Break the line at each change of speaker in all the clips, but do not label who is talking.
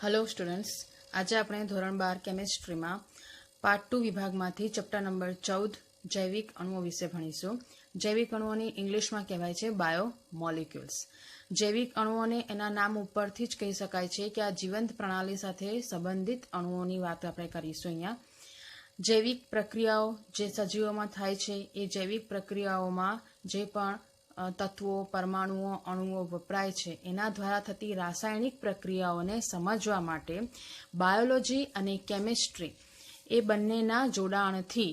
Hello students, आज આપણે ધોરણ 12 કેમેસ્ટ્રીમાં પાર્ટ 2 વિભાગમાંથી ચેપ્ટર નંબર 14 જૈવિક અણુઓ વિશે ભણીશું। જૈવિક અણુઓની ઇંગ્લિશમાં કહેવાય છે બાયોમોલિક્યુલ્સ। જૈવિક અણુઓને એના નામ ઉપરથી જ કહી શકાય છે કે આ જીવંત પ્રણાલી સાથે સંબંધિત અણુઓની વાત આપણે કરીશું। અહીંયા જૈવિક પ્રક્રિયાઓ જે સજીવોમાં થાય છે એ જૈવિક પ્રક્રિયાઓમાં જે પણ તત્વો પરમાણુઓ અણુઓ વપરાય છે એના દ્વારા થતી રાસાયણિક પ્રક્રિયાઓને સમજવા માટે બાયોલોજી અને કેમિસ્ટ્રી એ બંનેના જોડાણથી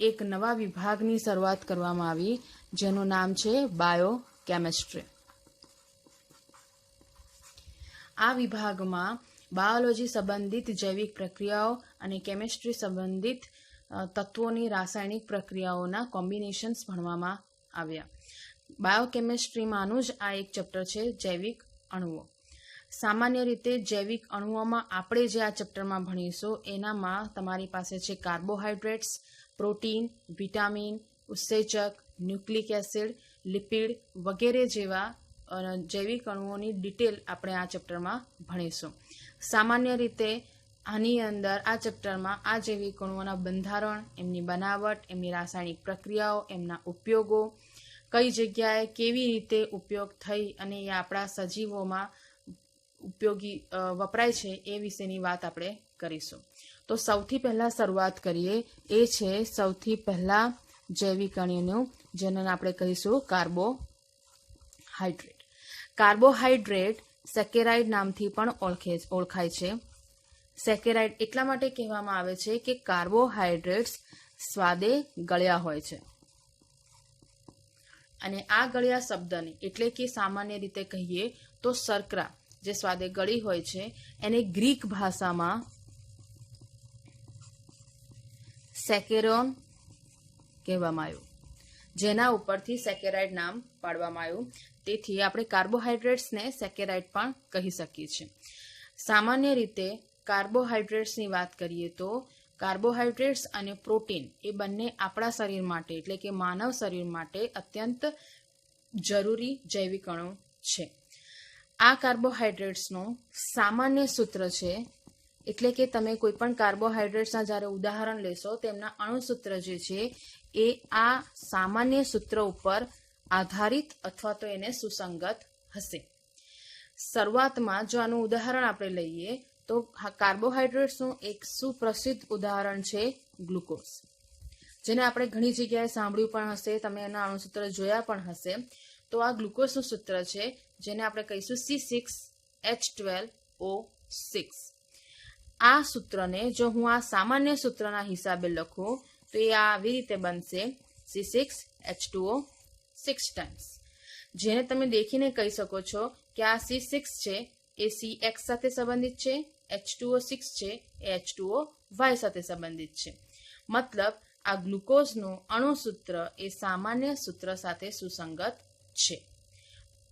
એક નવા વિભાગની શરૂઆત કરવામાં આવી જેનું નામ છે બાયોકેમિસ્ટ્રી। આ વિભાગમાં બાયોલોજી સંબંધિત જૈવિક પ્રક્રિયાઓ અને કેમિસ્ટ્રી સંબંધિત તત્વોની રાસાયણિક પ્રક્રિયાઓના કોમ્બિનેશન્સ ભણવામાં આવ્યા। બાયોકેમિસ્ટ્રીમાંનું જ આ એક ચેપ્ટર છે જૈવિક અણુઓ। સામાન્ય રીતે જૈવિક અણુઓમાં આપણે જે આ ચેપ્ટરમાં ભણીશું એનામાં તમારી પાસે છે કાર્બોહાઈડ્રેટ્સ, પ્રોટીન, વિટામિન, ઉત્સેચક, ન્યુક્લિક એસિડ, લિપિડ વગેરે જેવા જૈવિક અણુઓની ડિટેલ આપણે આ ચેપ્ટરમાં ભણીશું। સામાન્ય રીતે આની અંદર આ ચેપ્ટરમાં આ જૈવિક અણુઓના બંધારણ, એમની બનાવટ, એમની રાસાયણિક પ્રક્રિયાઓ, એમના ઉપયોગો, કઈ જગ્યાએ કેવી રીતે ઉપયોગ થઈ અને એ આપણા સજીવોમાં ઉપયોગી વપરાય છે એ વિશેની વાત આપણે કરીશું। તો સૌથી પહેલા શરૂઆત કરીએ એ છે સૌથી પહેલા જૈવિક અણુનું જેને આપણે કહીશું કાર્બોહાઈડ્રેટ। કાર્બોહાઈડ્રેટ સેકેરાઇડ નામથી પણ ઓળખાય છે। સેકેરાઇડ એટલા માટે કહેવામાં આવે છે કે કાર્બોહાઈડ્રેટ્સ સ્વાદે ગળ્યા હોય છે અને આ ગળ્યા શબ્દને એટલે કે સામાન્ય રીતે કહીએ તો શર્કરા જે સ્વાદે ગળી હોય છે એને ગ્રીક ભાષામાં સેકેરોન કહેવામાં આવ્યું, જેના ઉપરથી સેકેરાઇડ નામ પાડવામાં આવ્યું। તેથી આપણે કાર્બોહાઈડ્રેટ્સને સેકેરાઇડ પણ કહી શકીએ છીએ। સામાન્ય રીતે કાર્બોહાઈડ્રેટ્સની વાત કરીએ તો કાર્બોહાઈડ્રેટ્સ અને પ્રોટીન એ બંને આપણા શરીર માટે એટલે કે માનવ શરીર માટે અત્યંત જરૂરી જૈવિક અણુ છે। આ કાર્બોહાઈડ્રેટ્સનું સામાન્ય સૂત્ર છે એટલે કે તમે કોઈ પણ કાર્બોહાઈડ્રેટ્સના જ્યારે ઉદાહરણ લેશો તેમના અણુસૂત્ર જે છે એ આ સામાન્ય સૂત્ર ઉપર આધારિત અથવા તો એને સુસંગત હશે। શરૂઆતમાં જો આનું ઉદાહરણ આપણે લઈએ તો કાર્બોહાઈડ્રેટ્સનું એક સુપ્રસિદ્ધ ઉદાહરણ છે ગ્લુકોઝ, જેને આપણે ઘણી જગ્યાએ સાંભળ્યું પણ હશે, તમે એના અણુસૂત્ર જોયા પણ હશે। તો આ ગ્લુકોઝનું સૂત્ર છે જેને આપણે કહીશું C6H12O6। આ સૂત્રને જો હું આ સામાન્ય સૂત્રના હિસાબે લખું તો એ આવી રીતે બનશે C6H2O6 ટાઈમ્સ, જેને તમે દેખીને કહી શકો છો કે આ C6 છે એ CX સાથે સંબંધિત છે, H2O6 છે એ H2OY સાથે સંબંધિત છે। મતલબ આ ગ્લુકોઝનું અણુસૂત્ર એ સામાન્ય સૂત્ર સાથે સુસંગત છે।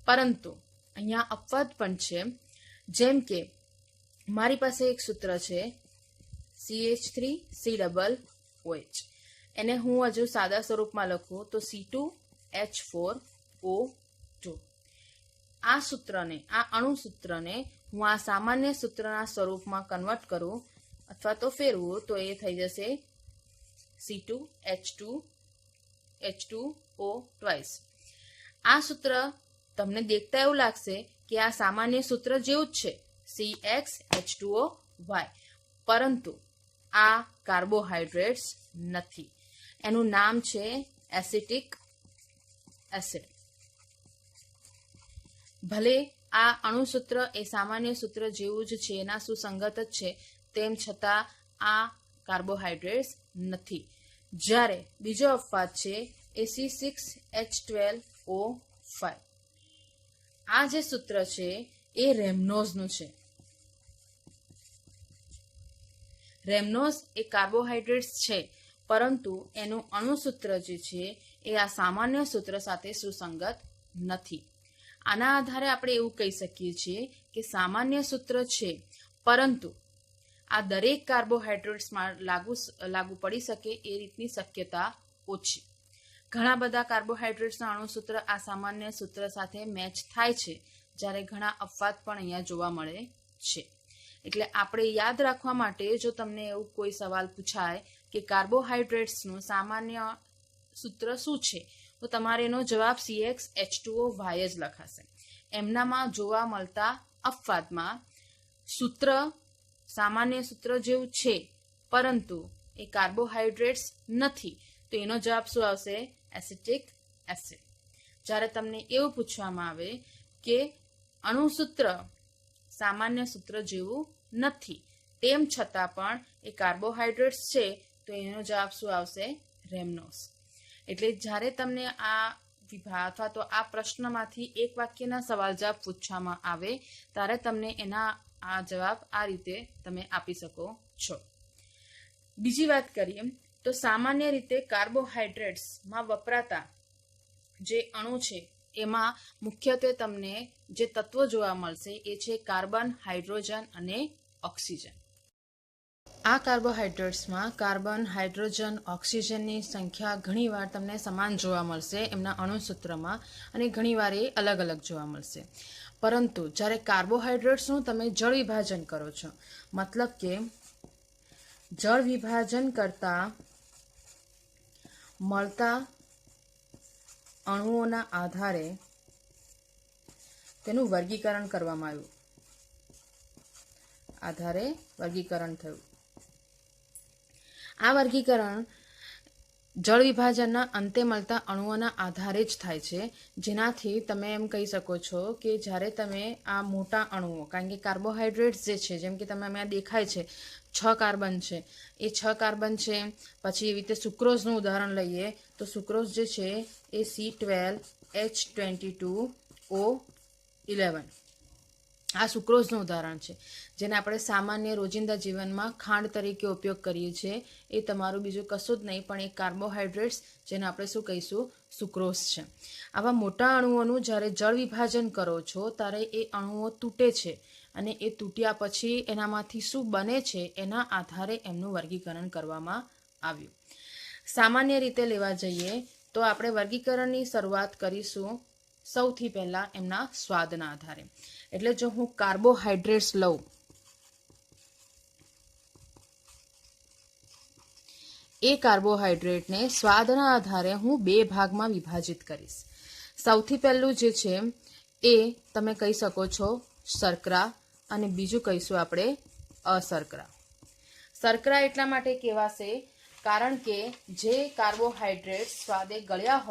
પરંતુ અહીંયા અપવાદ પણ છે, જેમ કે મારી પાસે એક સૂત્ર છે CH3COOH, એને હું હજુ સાદા સ્વરૂપમાં લખું તો C2H4O2। આ સૂત્રને આ અણુસૂત્રને હું આ સામાન્ય સૂત્રના સ્વરૂપમાં કન્વર્ટ કરું અથવા તો ફેરવું તો એ થઈ જશે C2H2O ટ્વાઇસ। આ સૂત્ર તમને દેખતા એવું લાગશે કે આ સામાન્ય સૂત્ર જેવું જ છે CXH2OY, પરંતુ આ કાર્બોહાઈડ્રેટ્સ નથી, એનું નામ છે એસિટિક એસિડ। ભલે આ અણુસૂત્ર એ સામાન્ય સૂત્ર જેવું જ છે, એના સુસંગત જ છે, તેમ છતાં આ કાર્બોહાઈડ્રેટ્સ નથી। જ્યારે બીજો અપવાદ છે એ C6H12O5। આ જે સૂત્ર છે એ રેમનોઝનું છે। રેમનોઝ એ કાર્બોહાઈડ્રેટ્સ છે, પરંતુ એનું અણુસૂત્ર જે છે એ આ સામાન્ય સૂત્ર સાથે સુસંગત નથી। આના આધારે આપણે એવું કહી શકીએ છીએ કે સામાન્ય સૂત્ર છે, પરંતુ આ દરેક કાર્બોહાઈડ્રેટ્સમાં લાગુ પડી શકે એ રીતની શક્યતા ઓછી। ઘણા બધા કાર્બોહાઈડ્રેટ્સના અણુસૂત્ર આ સામાન્ય સૂત્ર સાથે મેચ થાય છે, જ્યારે ઘણા અપવાદ પણ અહીંયા જોવા મળે છે। એટલે આપણે યાદ રાખવા માટે જો તમને એવું કોઈ સવાલ પૂછાય કે કાર્બોહાઈડ્રેટ્સનું સામાન્ય સૂત્ર શું છે, તો તમારે એનો જવાબ CxH2O જ લખાશે. એમનામાં જોવા મળતા અપવાદમાં સૂત્ર સામાન્ય સૂત્ર જેવું છે, પરંતુ એ કાર્બોહાઈડ્રેટ્સ નથી, તો એનો જવાબ શું આવશે? Acetic acid. જ્યારે તમને એવું પૂછવામાં આવે કે અણુસૂત્ર સામાન્ય સૂત્ર જેવું નથી, તેમ છતાં પણ એ કાર્બોહાઈડ્રેટ્સ છે, તો એનો જવાબ શું આવશે? રેમનોસ. એટલે જ્યારે તમને આ વિભાગ અથવા તો આ પ્રશ્નમાંથી એક વાક્યના સવાલ જવાબ પૂછવામાં આવે ત્યારે તમને એના આ જવાબ આ રીતે તમે આપી શકો છો. બીજી વાત કરીએ તો સામાન્ય રીતે કાર્બોહાઈડ્રેટ્સમાં વપરાતા જે અણુ છે એમાં મુખ્યત્વે તમને જે તત્વો જોવા મળશે એ છે કાર્બન, હાઇડ્રોજન અને ઓક્સિજન. આ કાર્બોહાઈડ્રેટ્સમાં કાર્બન, હાઇડ્રોજન, ઓક્સિજનની સંખ્યા ઘણીવાર તમને સમાન જોવા મળશે એમના અણુસૂત્રમાં, અને ઘણીવાર એ અલગ અલગ જોવા મળશે. પરંતુ જ્યારે કાર્બોહાઈડ્રેટ્સનું તમે જળ વિભાજન કરો છો, મતલબ કે જળ વિભાજન કરતા મળતા અણુઓના આધારે તેનું વર્ગીકરણ કરવામાં થયું. આ વર્ગીકરણ જળ વિભાજનના અંતે મળતા અણુઓના આધારે જ થાય છે, જેનાથી તમે એમ કહી શકો છો કે જ્યારે તમે આ મોટા અણુઓ, કારણ કે કાર્બોહાઈડ્રેટ્સ જે છે, જેમ કે તમે અહીંયા દેખાય છે 6 કાર્બન છે, એ 6 કાર્બન છે. પછી એવી રીતે સુક્રોઝનું ઉદાહરણ લઈએ તો સુક્રોઝ જે છે એ C12H22O11 આ સુક્રોઝનું ઉદાહરણ છે, જેને આપણે સામાન્ય રોજિંદા જીવનમાં ખાંડ તરીકે ઉપયોગ કરીએ છીએ. એ તમારું બીજું કશું જ નહીં પણ એ કાર્બોહાઈડ્રેટ્સ, જેને આપણે શું કહીશું? સુક્રોઝ છે. આવા મોટા અણુઓનું જ્યારે જળ વિભાજન કરો છો ત્યારે એ અણુઓ તૂટે છે, અને એ તૂટ્યા પછી એનામાંથી શું બને છે એના આધારે એમનું વર્ગીકરણ કરવામાં આવ્યું. સામાન્ય રીતે લેવા જઈએ તો આપણે વર્ગીકરણની શરૂઆત કરીશું સૌથી પહેલા એમના સ્વાદના આધારે. એટલે જો હું કાર્બોહાઈડ્રેટ્સ લઉં, એ કાર્બોહાઈડ્રેટને સ્વાદના આધારે હું 2 ભાગમાં વિભાજિત કરીશ. સૌથી પહેલું જે છે એ તમે કહી શકો છો શર્કરા, અને બીજું કહીશું આપણે અશર્કરા. શર્કરા એટલા માટે કહેવાશે કારણ કે જે કાર્બોહાઈડ્રેટ સ્વાદે ગળ્યા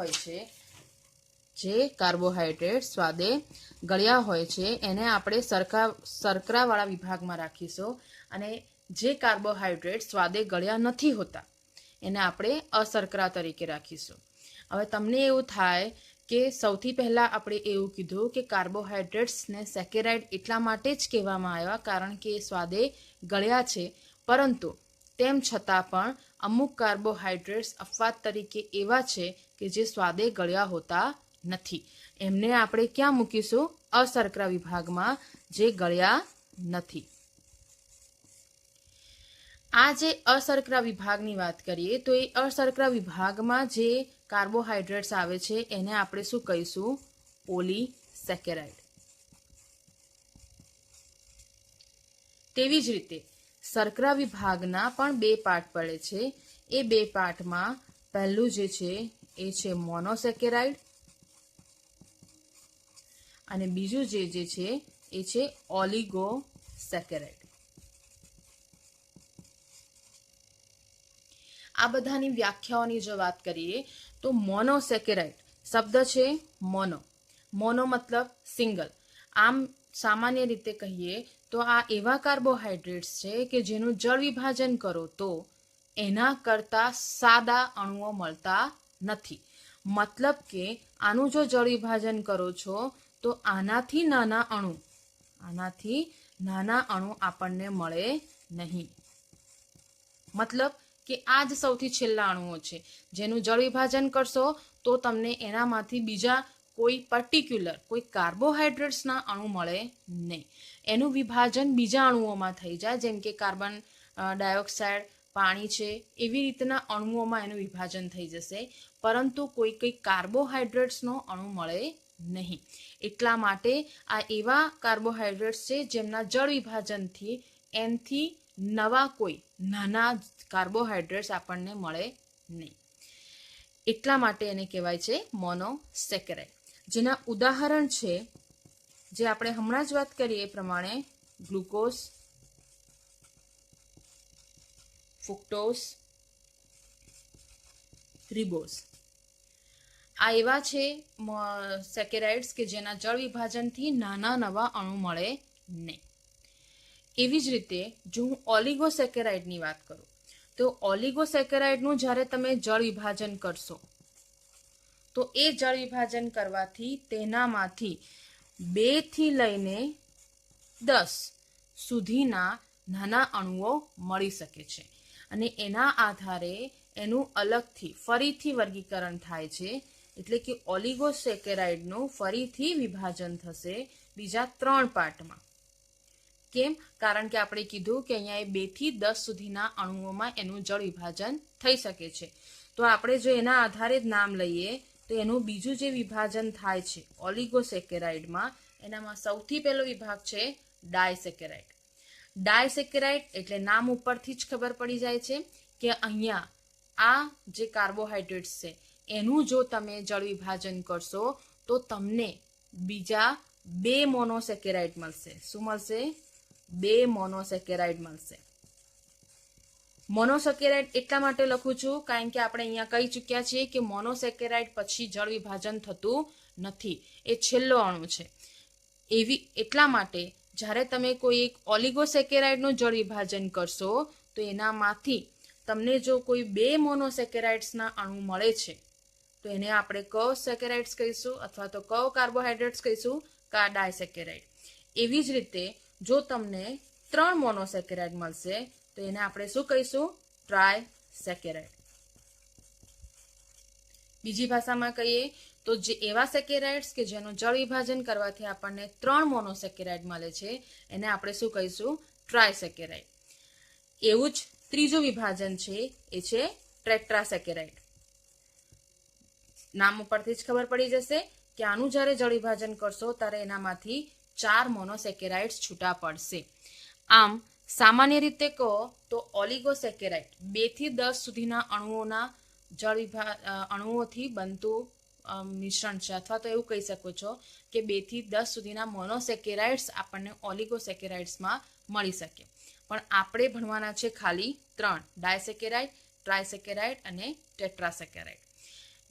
હોય છે એને આપણે શર્કરાવાળા વિભાગમાં રાખીશું, અને જે કાર્બોહાઈડ્રેટ સ્વાદે ગળ્યા નથી હોતા એને આપણે અશર્કરા તરીકે રાખીશું. હવે તમને એવું થાય કે સૌથી પહેલા આપણે એવું કીધું કે કાર્બોહાઈડ્રેટ્સને સેકેરાઇડ એટલા માટે જ કહેવામાં આવ્યા કારણ કે એ સ્વાદે ગળ્યા છે, પરંતુ તેમ છતાં પણ અમુક કાર્બોહાઈડ્રેટ્સ અપવાદ તરીકે એવા છે કે જે સ્વાદે ગળ્યા હોતા નથી. એમને આપણે ક્યાં મૂકીશું? અશર્કરા વિભાગમાં, જે ગળ્યા નથી. આ જે અશર્કરા વિભાગની વાત કરીએ તો એ અશર્કરા વિભાગમાં જે કાર્બોહાઈડ્રેટ્સ આવે છે એને આપણે શું કહીશું? પોલીસેકેરાઇડ. તેવી જ રીતે શર્કરા વિભાગના પણ 2 પાર્ટ પડે છે. એ 2 પાર્ટમાં પહેલું જે છે એ છે મોનોસેકેરાઇડ, અને બીજું જે છે એ છે ઓલિગોસેકેરાઇડ. આ બધાની વ્યાખ્યાઓની જો વાત કરીએ તો મોનોસેકેરાઇડ શબ્દ છે મોનો મતલબ સિંગલ. આમ સામાન્ય રીતે કહીએ તો આ એવા કાર્બોહાઈડ્રેટ્સ છે કે જેનું જળ વિભાજન કરો તો એના કરતા સાદા અણુઓ મળતા નથી. મતલબ કે આનું જો જળ વિભાજન કરો છો તો આનાથી નાના અણુ આપણને મળે નહીં. મતલબ કે આ જ સૌથી છેલ્લા અણુઓ છે, જેનું જળ વિભાજન કરશો તો તમને એનામાંથી બીજા કોઈ કાર્બોહાઈડ્રેટ્સના અણુ મળે નહીં. એનું વિભાજન બીજા અણુઓમાં થઈ જાય, જેમ કે કાર્બન ડાયોક્સાઇડ, પાણી છે, એવી રીતના અણુઓમાં એનું વિભાજન થઈ જશે, પરંતુ કોઈ કાર્બોહાઈડ્રેટ્સનો અણુ મળે નહીં. એટલા માટે આ એવા કાર્બોહાઈડ્રેટ્સ છે જેમના જળ વિભાજનથી એનથી નવા કોઈ નાના કાર્બોહાઈડ્રેટ્સ આપણને મળે નહીં. એટલા માટે એને કહેવાય છે મોનોસેકેરાઇડ. જેના ઉદાહરણ છે જે આપણે હમણાં જ વાત કરીએ એ પ્રમાણે ગ્લુકોઝ, ફ્રુક્ટોઝ, રિબોઝ. આ એવા છે સેકેરાઇડ્સ કે જેના જળ વિભાજનથી નાના નવા અણુ મળે નહીં. એવી જ રીતે જો હું ઓલિગોસેકેરાઇડની વાત કરું તો ઓલિગોસેકેરાઇડનું જ્યારે તમે જળ વિભાજન કરશો તો એ જળ વિભાજન કરવાથી તેનામાંથી 2 થી લઈને 10 સુધીના નાના અણુઓ મળી શકે છે અને એના આધારે એનું અલગથી ફરીથી વર્ગીકરણ થાય છે. એટલે કે ઓલિગોસેકેરાઇડનું ફરીથી વિભાજન થશે બીજા 3 પાર્ટમાં. કેમ? કારણ કે આપણે કીધું કે અહીંયા 2 થી 10 સુધીના અણુઓમાં એનું જળ વિભાજન થઈ શકે છે. તો આપણે જો એના આધારે જ નામ લઈએ તો એનું બીજું જે વિભાજન થાય છે ઓલિગોસેકેરાઇડમાં, એનામાં સૌથી પહેલો વિભાગ છે ડાયસેકેરાઇડ. ડાયસેકેરાઇડ એટલે નામ ઉપરથી જ ખબર પડી જાય છે કે અહીંયા આ જે કાર્બોહાઈડ્રેટ્સ છે એનું જો તમે જળ વિભાજન કરશો તો તમને બીજા 2 મોનોસેકેરાઇડ મળશે. શું મળશે? 2 મોનોસેકેરાઇડ મળશે. મોનોસેકેરાઇડ એટલા માટે લખું છું કારણ કે આપણે અહીંયા કહી ચૂક્યા છીએ કે મોનોસેકેરાઇડ પછી જળ વિભાજન થતું નથી, એ છેલ્લો અણુ છે. એટલા માટે જ્યારે તમે કોઈ એક ઓલિગોસેકેરાઇડનું જળ વિભાજન કરશો તો એનામાંથી તમને જો કોઈ 2 મોનોસેકેરાઇડ્સના અણુ મળે છે તો એને આપણે કયો સેકેરાઇડ્સ કહીશું અથવા તો કયો કાર્બોહાઈડ્રેટ્સ કહીશું? ડાયસેકેરાઇડ. એવી જ રીતે જો તમને 3 મોનોસેકેરાઇડ મળશે તો એને આપણે શું કહીશું? ટ્રાયસેકેરાઇડ. બીજી ભાષામાં કહીએ તો જે એવા સેકેરાઇડ્સ કે જેનું જળ વિભાજન કરવાથી આપણને 3 મોનોસેકેરાઇડ મળે છે એને આપણે શું કહીશું? ટ્રાયસેકેરાઇડ. એવું જ ત્રીજું વિભાજન છે એ છે ટેટ્રાસેકેરાઇડ. નામ ઉપરથી જ ખબર પડી જશે કે આનું જ્યારે જળ વિભાજન કરશો ત્યારે એનામાંથી 4 મોનોસેકેરાઇડ્સ છૂટા પડશે. આમ સામાન્ય રીતે કહો તો ઓલિગોસેકેરાઇડ 2 થી 10 સુધીના અણુઓથી બનતું મિશ્રણ છે, અથવા તો એવું કહી શકો છો કે 2 થી 10 સુધીના મોનોસેકેરાઇડ્સ આપણને ઓલિગોસેકેરાઇડ્સમાં મળી શકે. પણ આપણે ભણવાના છે ખાલી 3: ડાયસેકેરાઇડ, ટ્રાયસેકેરાઇડ અને ટેટ્રાસેકેરાઇડ.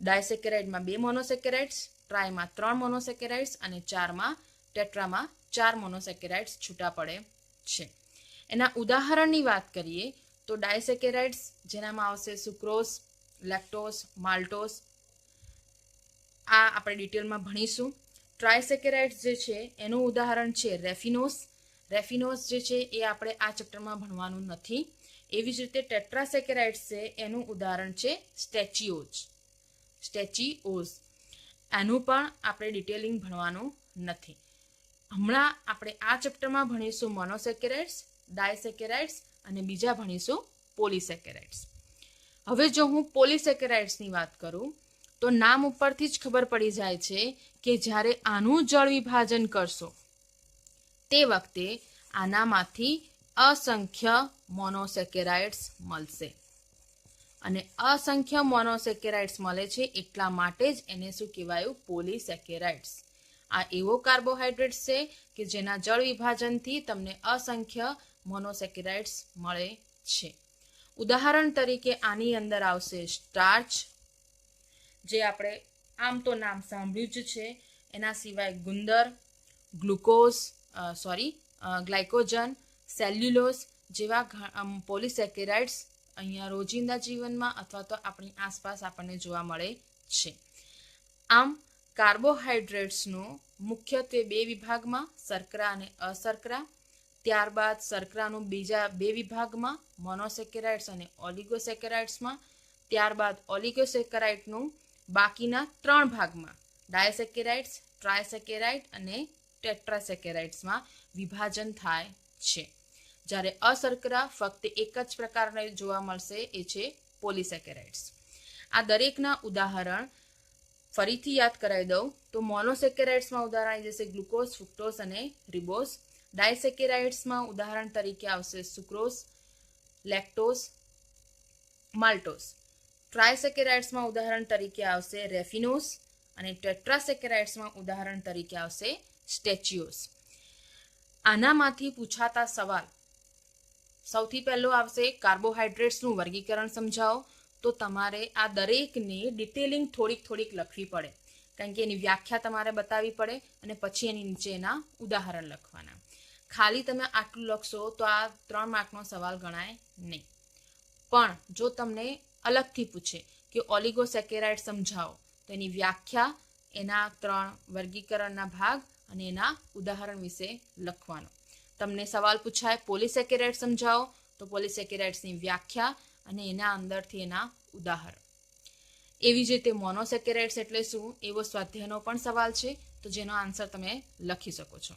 ડાયસેકેરાઇડમાં 2 મોનોસેકેરાઇડ્સ, ટ્રાયમાં 3 મોનોસેકેરાઇડ્સ અને ટેટ્રામાં 4 મોનોસેકેરાઇડ્સ છૂટા પડે છે. એના ઉદાહરણની વાત કરીએ તો ડાયસેકેરાઇડ્સ જેનામાં આવશે સુક્રોઝ, લેક્ટોઝ, માલ્ટોઝ. આ આપણે ડિટેલમાં ભણીશું. ટ્રાયસેકેરાઇડ્સ જે છે એનું ઉદાહરણ છે રેફિનોઝ. રેફિનોઝ જે છે એ આપણે આ ચેપ્ટરમાં ભણવાનું નથી. એવી જ રીતે ટેટ્રાસેકેરાઇડ્સ છે એનું ઉદાહરણ છે સ્ટેચિઓઝ. એનું પણ આપણે ડિટેલિંગ ભણવાનું નથી. હમણાં આપણે આ ચેપ્ટરમાં ભણીશું મોનોસેકેરાઇડ્સ, ડાયસેકેરાઇડ્સ અને બીજા ભણીશું પોલિસેકેરાઇડ્સ. હવે જો હું પોલિસેકેરાઇડ્સની વાત કરું તો નામ ઉપરથી જ ખબર પડી જાય છે કે જ્યારે આનું જળ વિભાજન કરશો તે વખતે આનામાંથી અસંખ્ય મોનોસેકેરાઇડ્સ મળશે. અને અસંખ્ય મોનોસેકેરાઇડ્સ મળે છે એટલા માટે જ એને શું કહેવાયું? પોલિસેકેરાઇડ્સ. આ એવો કાર્બોહાઈડ્રેટ્સ છે કે જેના જળ વિભાજનથી તમને અસંખ્ય મોનોસેકેરાઇડ્સ મળે છે. ઉદાહરણ તરીકે આની અંદર આવશે સ્ટાર્ચ, જે આપણે આમ તો નામ સાંભળ્યું જ છે. એના સિવાય ગુંદર, ગ્લાયકોજન, સેલ્યુલોઝ જેવા પોલિસેકેરાઇડ્સ અહીંયા રોજિંદા જીવનમાં અથવા તો આપણી આસપાસ આપણને જોવા મળે છે. આમ કાર્બોહાઈડ્રેટ્સનું મુખ્યત્વે 2 વિભાગમાં, શર્કરા અને અશર્કરા. ત્યારબાદ શર્કરાનું બીજા 2 વિભાગમાં, મોનોસેકેરાઇડ્સ અને ઓલિગોસેકેરાઇડ્સમાં. ત્યારબાદ ઓલિગોસેકેરાઇડનું બાકીના 3 ભાગમાં, ડાયસેકેરાઇડ્સ, ટ્રાયસેકેરાઇડ અને ટેટ્રાસેકેરાઇડ્સમાં વિભાજન થાય છે. જ્યારે અશર્કરા ફક્ત એક જ પ્રકારના જોવા મળશે, એ છે પોલિસેકેરાઇડ્સ. આ દરેકના ઉદાહરણ ફરીથી યાદ કરાવી દઉં તો મોનોસેકેરાઇડ્સમાં ઉદાહરણ આવી જશે ગ્લુકોઝ, ફ્રુક્ટોઝ અને રિબોઝ. ડાયસેકેરાઇડ્સમાં ઉદાહરણ તરીકે આવશે સુક્રોઝ, લેક્ટોઝ, માલ્ટોઝ. ટ્રાયસેકેરાઇડ્સમાં ઉદાહરણ તરીકે આવશે રેફિનોઝ અને ટેટ્રાસેકેરાઇડ્સમાં ઉદાહરણ તરીકે આવશે સ્ટેચ્યુઓઝ. આનામાંથી પૂછાતા સવાલ સૌથી પહેલો આવશે કાર્બોહાઈડ્રેટ્સનું વર્ગીકરણ સમજાવો. તો તમારે આ દરેકને ડિટેલિંગ થોડીક લખવી પડે, કારણ કે એની વ્યાખ્યા તમારે બતાવવી પડે અને પછી એની નીચે એના ઉદાહરણ લખવાના. ખાલી તમે આટલું લખશો તો આ 3 માર્કનો સવાલ ગણાય નહીં. પણ જો તમને અલગથી પૂછે કે ઓલિગોસેકેરાઇડ સમજાવો, તો એની વ્યાખ્યા, એના 3 વર્ગીકરણના ભાગ અને એના ઉદાહરણ વિશે લખવાનો. તમને સવાલ પૂછાય પોલિસેકેરાઇડ સમજાવો, તો પોલિસેકેરાઇડ્સની વ્યાખ્યા અને એના અંદરથી એના ઉદાહરણ. એવી જ રીતે મોનોસેકેરાઇડ્સ એટલે શું એવો સ્વાધ્યાયનો પણ સવાલ છે, તો જેનો આન્સર તમે લખી શકો છો.